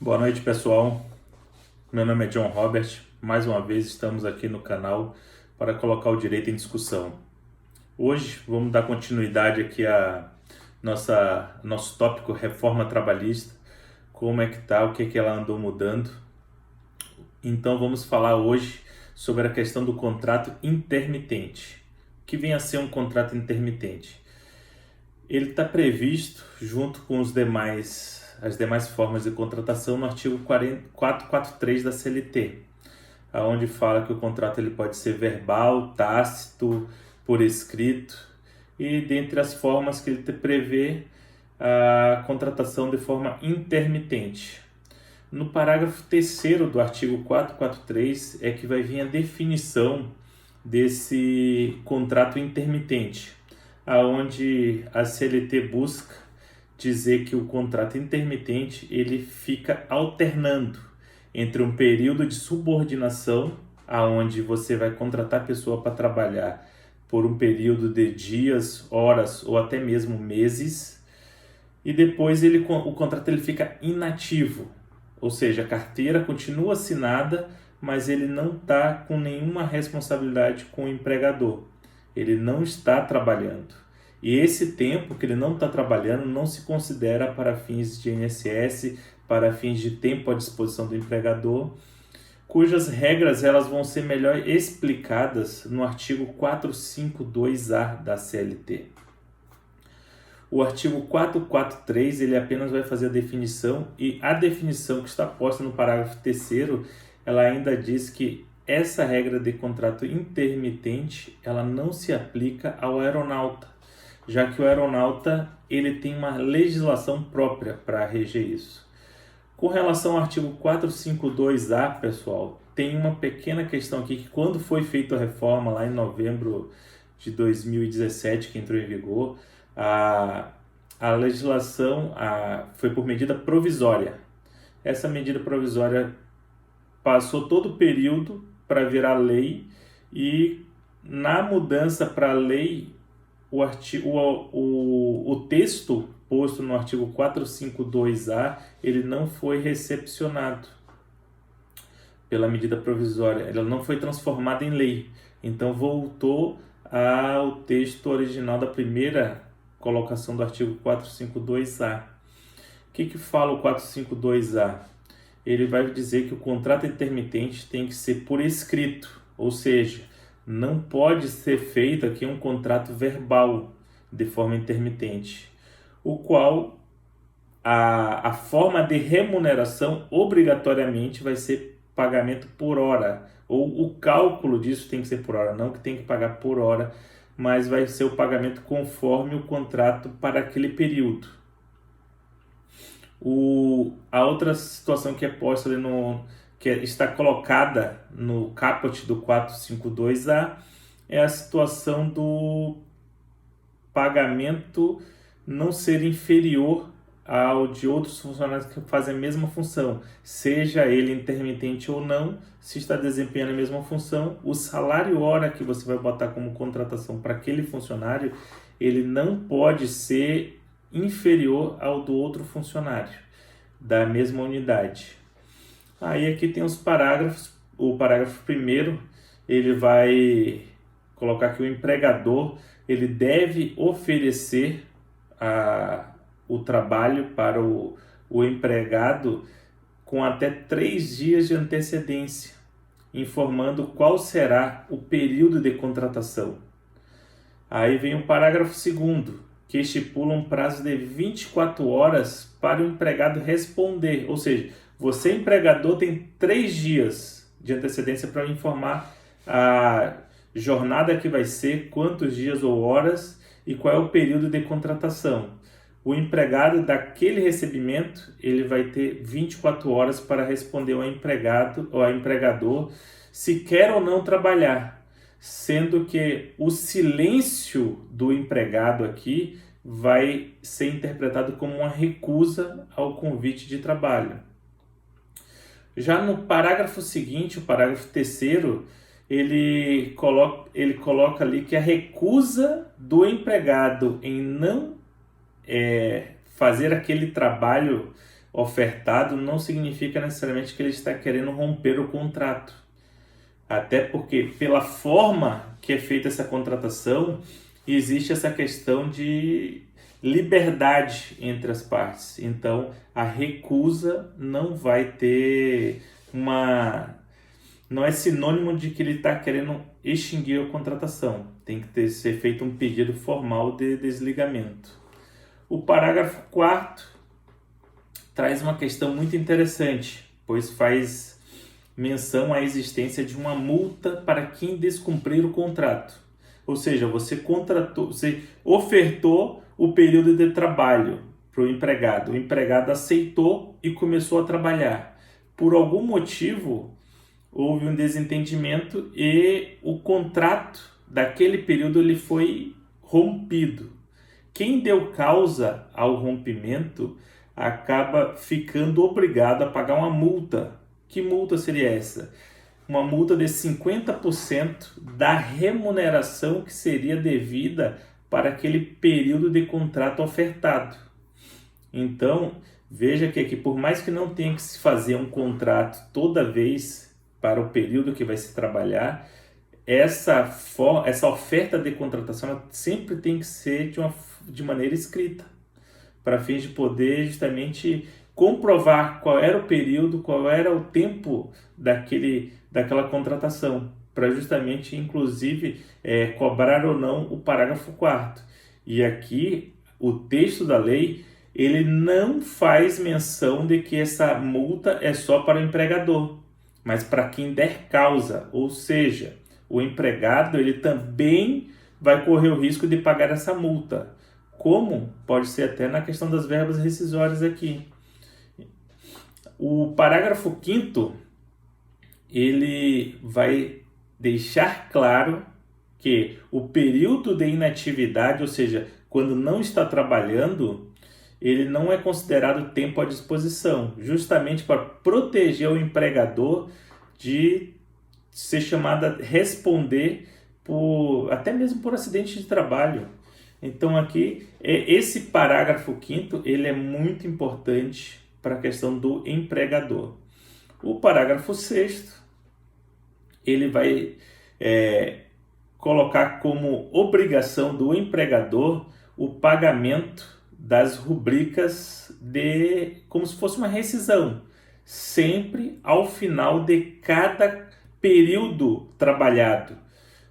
Boa noite, pessoal. Meu nome é John Robert. Mais uma vez estamos aqui no canal para colocar o direito em discussão. Hoje vamos dar continuidade aqui a nosso tópico reforma trabalhista. Como é que tá, o que é que ela andou mudando. Então vamos falar hoje sobre a questão do contrato intermitente. O que vem a ser um contrato intermitente? Ele está previsto junto com as demais formas de contratação no artigo 443 da CLT, aonde fala que o contrato ele pode ser verbal, tácito, por escrito, e dentre as formas que ele prevê a contratação de forma intermitente. No parágrafo 3º do artigo 443 é que vai vir a definição desse contrato intermitente, aonde a CLT busca dizer que o contrato intermitente ele fica alternando entre um período de subordinação, aonde você vai contratar a pessoa para trabalhar por um período de dias, horas ou até mesmo meses, e depois o contrato ele fica inativo, ou seja, a carteira continua assinada, mas ele não está com nenhuma responsabilidade com o empregador. Ele não está trabalhando. E esse tempo que ele não está trabalhando não se considera para fins de INSS, para fins de tempo à disposição do empregador, cujas regras elas vão ser melhor explicadas no artigo 452A da CLT. O artigo 443 ele apenas vai fazer a definição, e a definição que está posta no parágrafo 3º, ela ainda diz que essa regra de contrato intermitente ela não se aplica ao aeronauta, já que o aeronauta ele tem uma legislação própria para reger isso. Com relação ao artigo 452A, pessoal, tem uma pequena questão aqui, que quando foi feita a reforma lá em novembro de 2017, que entrou em vigor, a legislação foi por medida provisória. Essa medida provisória passou todo o período para virar lei, e na mudança para a lei, o texto posto no artigo 452A ele não foi recepcionado pela medida provisória, ela não foi transformada em lei, então voltou ao texto original da primeira colocação do artigo 452A. O que fala o 452A? Ele vai dizer que o contrato intermitente tem que ser por escrito, ou seja, não pode ser feito aqui um contrato verbal de forma intermitente, o qual a forma de remuneração obrigatoriamente vai ser pagamento por hora, ou o cálculo disso tem que ser por hora, não que tem que pagar por hora, mas vai ser o pagamento conforme o contrato para aquele período. A outra situação que é posta ali está colocada no caput do 452A é a situação do pagamento não ser inferior ao de outros funcionários que fazem a mesma função, seja ele intermitente ou não. Se está desempenhando a mesma função, o salário hora que você vai botar como contratação para aquele funcionário, ele não pode ser inferior ao do outro funcionário da mesma unidade. Aí aqui tem os parágrafos. O parágrafo 1º, ele vai colocar que o empregador ele deve oferecer o trabalho para o empregado com até 3 dias de antecedência, informando qual será o período de contratação. Aí vem o parágrafo 2º, que estipula um prazo de 24 horas para o empregado responder, ou seja, você empregador tem 3 dias de antecedência para informar a jornada que vai ser, quantos dias ou horas e qual é o período de contratação. O empregado daquele recebimento ele vai ter 24 horas para responder ao empregado ou ao empregador se quer ou não trabalhar, sendo que o silêncio do empregado aqui vai ser interpretado como uma recusa ao convite de trabalho. Já no parágrafo seguinte, o parágrafo 3º, ele coloca ali que a recusa do empregado em não fazer aquele trabalho ofertado não significa necessariamente que ele está querendo romper o contrato. Até porque, pela forma que é feita essa contratação, existe essa questão de liberdade entre as partes. Então, a recusa não vai ter não é sinônimo de que ele está querendo extinguir a contratação. Tem que ser feito um pedido formal de desligamento. O parágrafo 4º traz uma questão muito interessante, pois faz menção à existência de uma multa para quem descumprir o contrato. Ou seja, você ofertou o período de trabalho para o empregado aceitou e começou a trabalhar. Por algum motivo, houve um desentendimento e o contrato daquele período ele foi rompido. Quem deu causa ao rompimento acaba ficando obrigado a pagar uma multa. Que multa seria essa? Uma multa de 50% da remuneração que seria devida para aquele período de contrato ofertado. Então, veja que aqui, por mais que não tenha que se fazer um contrato toda vez para o período que vai se trabalhar, essa oferta de contratação ela sempre tem que ser de maneira escrita, para fins de poder justamente comprovar qual era o período, qual era o tempo daquela contratação, para justamente, inclusive, cobrar ou não o parágrafo 4º. E aqui, o texto da lei, ele não faz menção de que essa multa é só para o empregador, mas para quem der causa, ou seja, o empregado ele também vai correr o risco de pagar essa multa, como pode ser até na questão das verbas rescisórias aqui. O parágrafo 5º, ele vai deixar claro que o período de inatividade, ou seja, quando não está trabalhando, ele não é considerado tempo à disposição, justamente para proteger o empregador de ser chamado a responder até mesmo por acidente de trabalho. Então aqui, esse parágrafo 5º, ele é muito importante para a questão do empregador. O parágrafo 6º, ele vai colocar como obrigação do empregador o pagamento das rubricas como se fosse uma rescisão, sempre ao final de cada período trabalhado.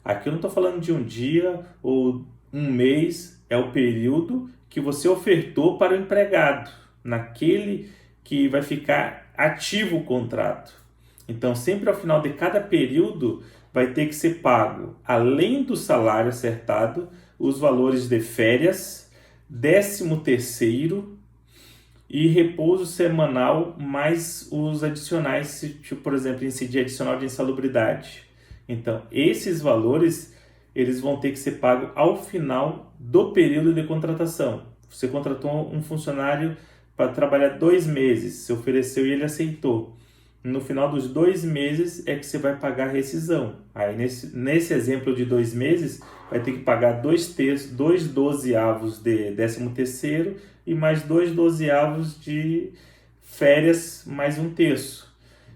Aqui eu não estou falando de um dia ou um mês, é o período que você ofertou para o empregado, naquele que vai ficar ativo o contrato. Então, sempre ao final de cada período, vai ter que ser pago, além do salário acertado, os valores de férias, 13º e repouso semanal, mais os adicionais, tipo, por exemplo, incidir adicional de insalubridade. Então, esses valores, eles vão ter que ser pagos ao final do período de contratação. Você contratou um funcionário para trabalhar 2 meses, você ofereceu e ele aceitou. No final dos 2 meses é que você vai pagar a rescisão. Aí nesse exemplo de 2 meses, vai ter que pagar 2/12 de 13º e mais 2/12 de férias, mais 1/3.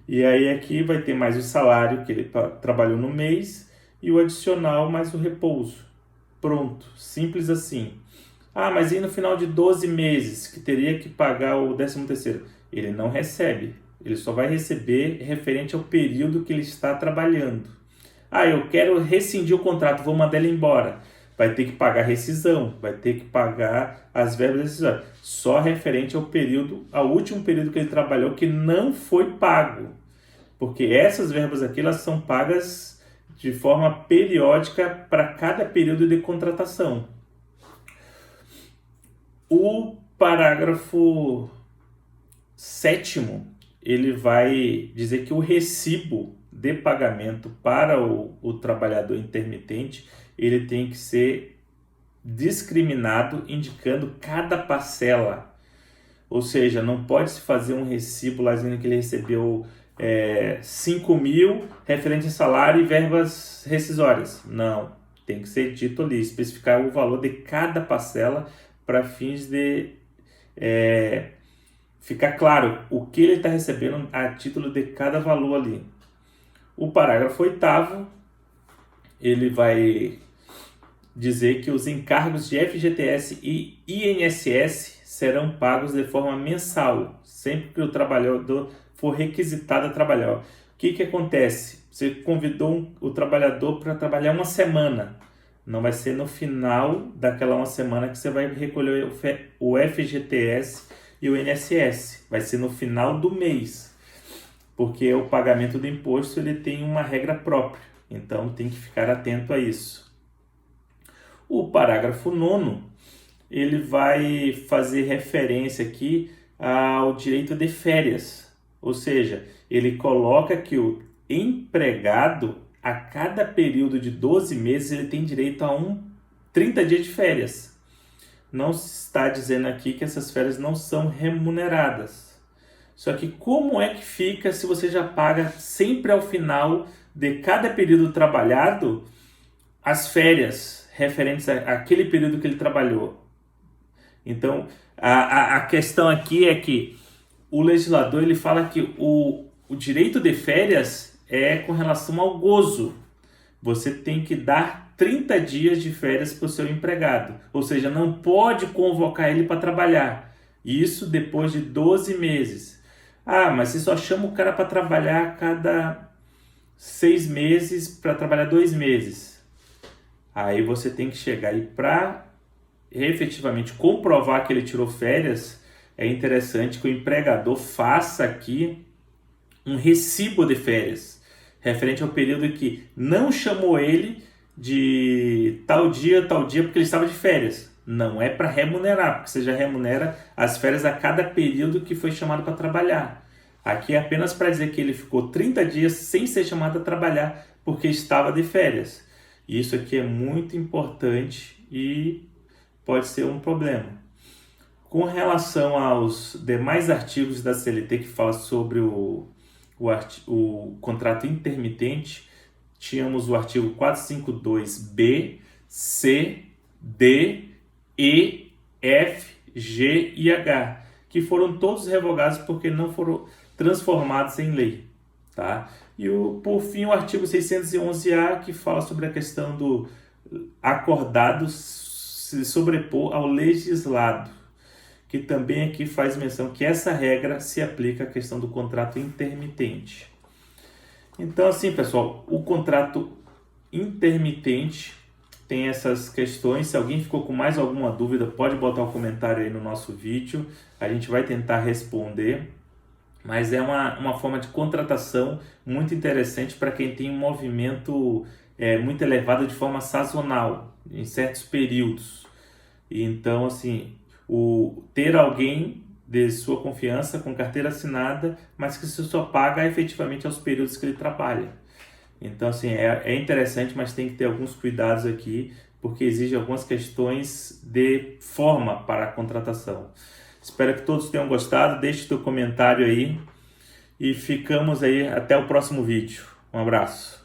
E aí aqui vai ter mais o salário que ele trabalhou no mês e o adicional mais o repouso. Pronto, simples assim. Mas e no final de 12 meses, que teria que pagar o 13º? Ele não recebe. Ele só vai receber referente ao período que ele está trabalhando. Eu quero rescindir o contrato, vou mandar ele embora. Vai ter que pagar rescisão, vai ter que pagar as verbas rescisórias. Só referente ao último período que ele trabalhou que não foi pago. Porque essas verbas aqui, elas são pagas de forma periódica para cada período de contratação. O parágrafo 7º, ele vai dizer que o recibo de pagamento para o trabalhador intermitente, ele tem que ser discriminado, indicando cada parcela. Ou seja, não pode se fazer um recibo lá dizendo que ele recebeu 5.000 referente a salário e verbas rescisórias. Não, tem que ser dito ali, especificar o valor de cada parcela para fins de ficar claro o que ele está recebendo a título de cada valor ali. O parágrafo 8º, ele vai dizer que os encargos de FGTS e INSS serão pagos de forma mensal, sempre que o trabalhador for requisitado a trabalhar. O que acontece? Você convidou o trabalhador para trabalhar uma semana. Não vai ser no final daquela uma semana que você vai recolher o FGTS e o INSS. Vai ser no final do mês, porque o pagamento do imposto ele tem uma regra própria. Então tem que ficar atento a isso. O parágrafo 9º, ele vai fazer referência aqui ao direito de férias. Ou seja, ele coloca que o empregado, a cada período de 12 meses, ele tem direito a 30 dias de férias. Não está dizendo aqui que essas férias não são remuneradas. Só que como é que fica se você já paga sempre ao final de cada período trabalhado as férias referentes àquele período que ele trabalhou? Então, a questão aqui é que o legislador ele fala que o direito de férias é com relação ao gozo. Você tem que dar 30 dias de férias para o seu empregado. Ou seja, não pode convocar ele para trabalhar. Isso depois de 12 meses. Ah, mas você só chama o cara para trabalhar a cada 6 meses, para trabalhar 2 meses. Aí você tem que chegar aí para efetivamente comprovar que ele tirou férias. É interessante que o empregador faça aqui um recibo de férias, referente ao período em que não chamou ele de tal dia, porque ele estava de férias. Não é para remunerar, porque você já remunera as férias a cada período que foi chamado para trabalhar. Aqui é apenas para dizer que ele ficou 30 dias sem ser chamado a trabalhar porque estava de férias. Isso aqui é muito importante e pode ser um problema. Com relação aos demais artigos da CLT que falam sobre o contrato intermitente, tínhamos o artigo 452B, C, D, E, F, G e H, que foram todos revogados porque não foram transformados em lei. Tá? E por fim o artigo 611-A, que fala sobre a questão do acordado se sobrepor ao legislado, que também aqui faz menção que essa regra se aplica à questão do contrato intermitente. Então, assim, pessoal, o contrato intermitente tem essas questões. Se alguém ficou com mais alguma dúvida, pode botar um comentário aí no nosso vídeo. A gente vai tentar responder. Mas é uma forma de contratação muito interessante para quem tem um movimento muito elevado de forma sazonal, em certos períodos. Então, assim, ter alguém de sua confiança com carteira assinada, mas que se só paga efetivamente aos períodos que ele trabalha. Então, assim, é interessante, mas tem que ter alguns cuidados aqui, porque exige algumas questões de forma para a contratação. Espero que todos tenham gostado, deixe seu comentário aí e ficamos aí até o próximo vídeo. Um abraço.